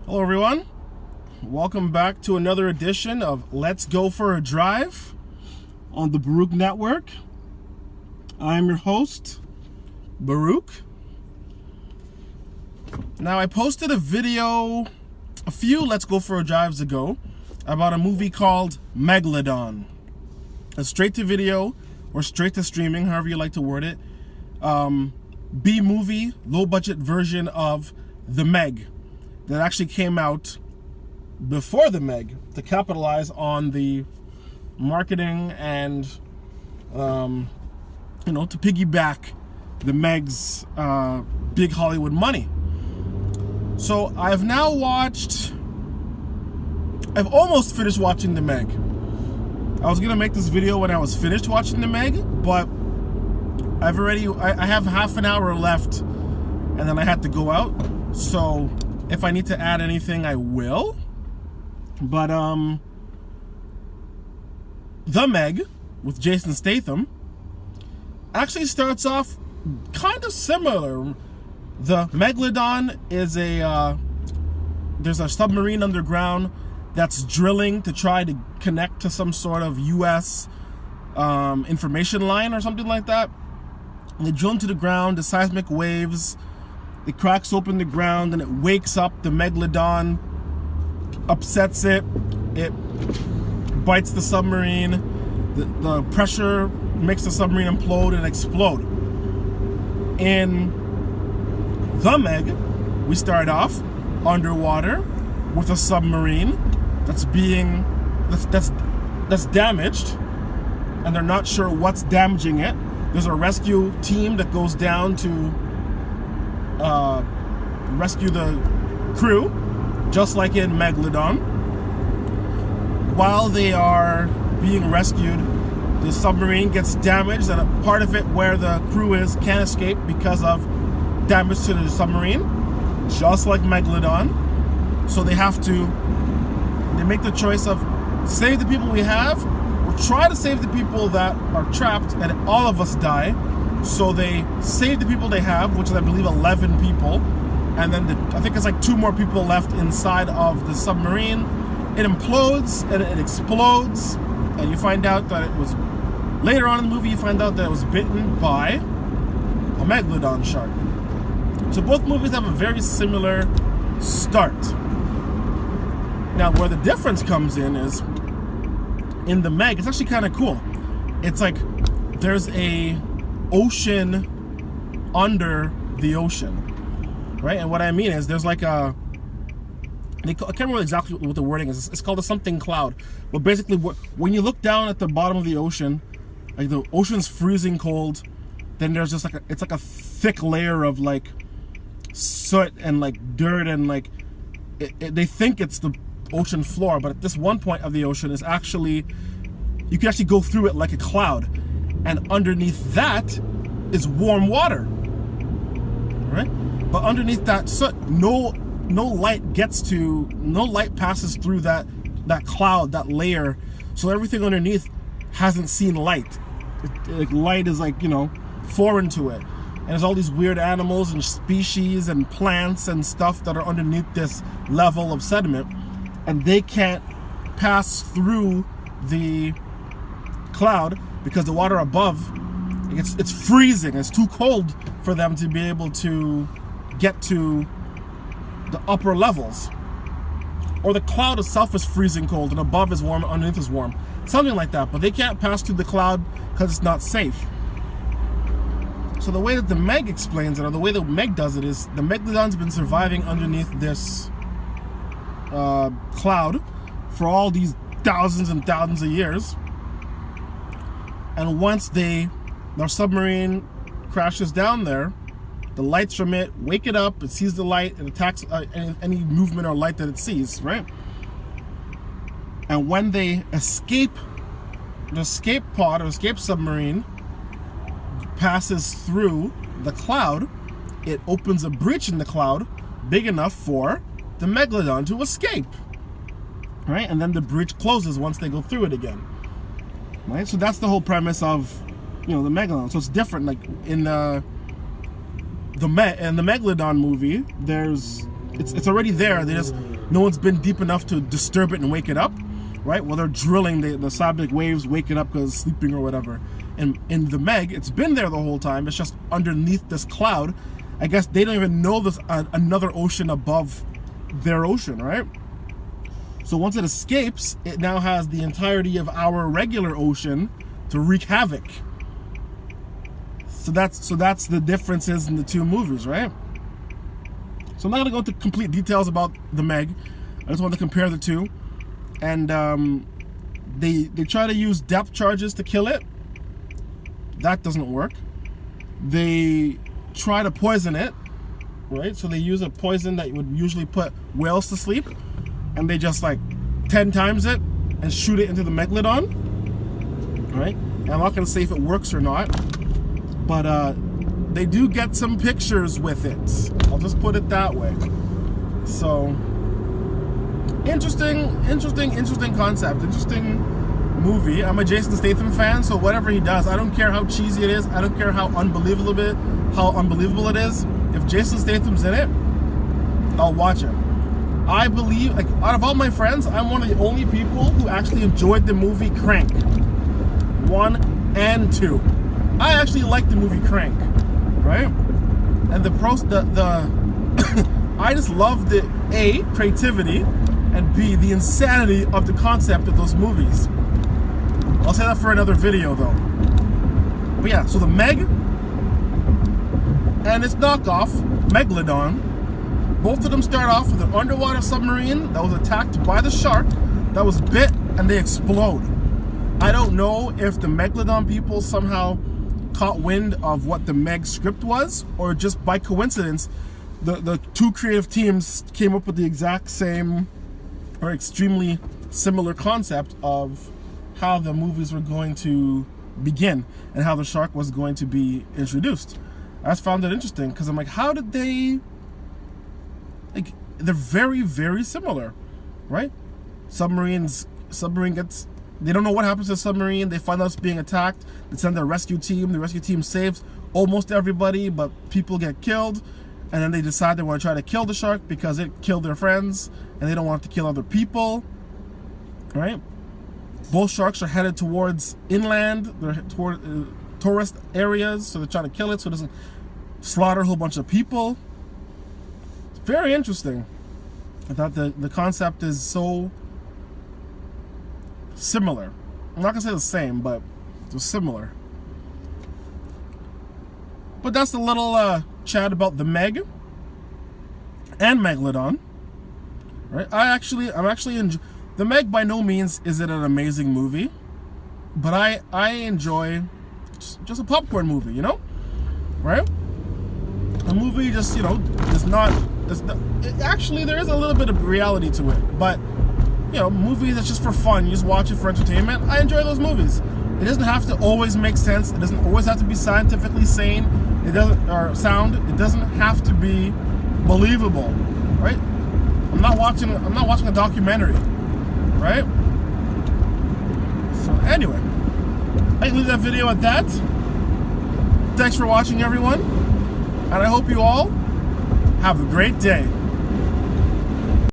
Hello everyone, welcome back to another edition of Let's Go for a Drive on the Baruch Network. I'm your host, Baruch. Now I posted a video a few Let's Go for a Drives ago about a movie called Megladon. A straight to video or straight to streaming, however you like to word it, B-movie, low budget version of The Meg that actually came out before The Meg to capitalize on the marketing and to piggyback The Meg's big Hollywood money. So I've almost finished watching The Meg. I was gonna make this video when I was finished watching The Meg, but I have half an hour left and then I had to go out. So if I need to add anything, I will. But The Meg with Jason Statham actually starts off kind of similar. The Megladon is there's a submarine underground that's drilling to try to connect to some sort of U.S. Information line or something like that. And they drill into the ground, the seismic waves, it cracks open the ground and it wakes up the Megladon, upsets it, it bites the submarine, the pressure makes the submarine implode and explode. In The Meg, we start off underwater with a submarine that's damaged, and they're not sure what's damaging it. There's a rescue team that goes down to rescue the crew, just like in Megladon. While they are being rescued, the submarine gets damaged, and a part of it where the crew is can't escape because of damage to the submarine, just like Megladon. So they make the choice of save the people we have or try to save the people that are trapped, and all of us die. So they save the people they have, which is I believe 11 people, and then I think it's like 2 more people left inside of the submarine. It implodes and it explodes, and you find out that it was, later on in the movie you find out that it was bitten by a Megladon shark. So both movies have a very similar start. Now where the difference comes in is, in The Meg, it's actually kind of cool. It's like there's a ocean under the ocean, right? And what I mean is there's like I can't remember exactly what the wording is. It's called a something cloud. But basically, when you look down at the bottom of the ocean, like the ocean's freezing cold, then there's just it's like a thick layer of like soot and like dirt, and like they think it's the ocean floor, but at this one point of the ocean is actually, you can actually go through it like a cloud, and underneath that is warm water, right? But underneath that soot, no light passes through that cloud, that layer, so everything underneath hasn't seen light. Light is foreign to it, and there's all these weird animals and species and plants and stuff that are underneath this level of sediment, and they can't pass through the cloud because the water above, it's freezing. It's too cold for them to be able to get to the upper levels. Or the cloud itself is freezing cold and above is warm, underneath is warm. Something like that, but they can't pass through the cloud because it's not safe. So the way that The Meg explains it, or the way that Meg does it, is the Megladon's been surviving underneath this cloud for all these thousands and thousands of years, and once their submarine crashes down there, the lights from it wake it up, it sees the light, and attacks any movement or light that it sees, right? And when they escape, the escape pod or escape submarine passes through the cloud, it opens a breach in the cloud big enough for the Megladon to escape, right? And then the breach closes once they go through it again, right? So that's the whole premise of the Megladon. So it's different. Like in the Megladon movie, there's it's already there. No one's been deep enough to disturb it and wake it up, right? While they're drilling, the seismic waves wake it up because it's sleeping or whatever. And in the Meg, it's been there the whole time. It's just underneath this cloud. I guess they don't even know there's another ocean above their ocean, right? So once it escapes, it now has the entirety of our regular ocean to wreak havoc. So that's the differences in the two movies, right? So I'm not gonna go into complete details about the Meg. I just want to compare the two. And they try to use depth charges to kill it. That doesn't work. They try to poison it, right? So they use a poison that would usually put whales to sleep, and they just like 10 times it and shoot it into the Megladon, right? And I'm not gonna say if it works or not, but they do get some pictures with it. I'll just put it that way. So interesting concept, interesting movie. I'm a Jason Statham fan, so whatever he does, I don't care how cheesy it is, I don't care how unbelievable it is. If Jason Statham's in it, I'll watch it. I believe, like, out of all my friends, I'm one of the only people who actually enjoyed the movie Crank 1 and 2. I actually like the movie Crank, right? And I just love the A, creativity, and B, the insanity of the concept of those movies. I'll say that for another video though. But yeah, so the Meg and its knockoff, Megladon, both of them start off with an underwater submarine that was attacked by the shark, that was bit, and they explode. I don't know if the Megladon people somehow caught wind of what the Meg script was, or just by coincidence, the two creative teams came up with the exact same or extremely similar concept of how the movies were going to begin and how the shark was going to be introduced. I just found it interesting because I'm like, how did they, like, they're very, very similar, right? Submarine gets, they don't know what happens to the submarine, they find out it's being attacked, they send their rescue team, the rescue team saves almost everybody, but people get killed, and then they decide they want to try to kill the shark because it killed their friends, and they don't want to kill other people, right? Both sharks are headed towards inland, they're toward tourist areas, so they're trying to kill it so it doesn't slaughter a whole bunch of people. It's very interesting. I thought the concept is so similar. I'm not gonna say the same, but it's similar. But that's the little chat about the Meg and Megladon, right? I'm actually the Meg. By no means is it an amazing movie, but I enjoy just a popcorn movie, you know, right? A movie just, you know, actually there is a little bit of reality to it, but you know, movies that's just for fun, you just watch it for entertainment. I enjoy those movies. It doesn't have to always make sense. It doesn't always have to be scientifically sane. It doesn't, or sound. It doesn't have to be believable, right? I'm not watching a documentary, right? So anyway, I can leave that video at that. Thanks for watching, everyone, and I hope you all have a great day.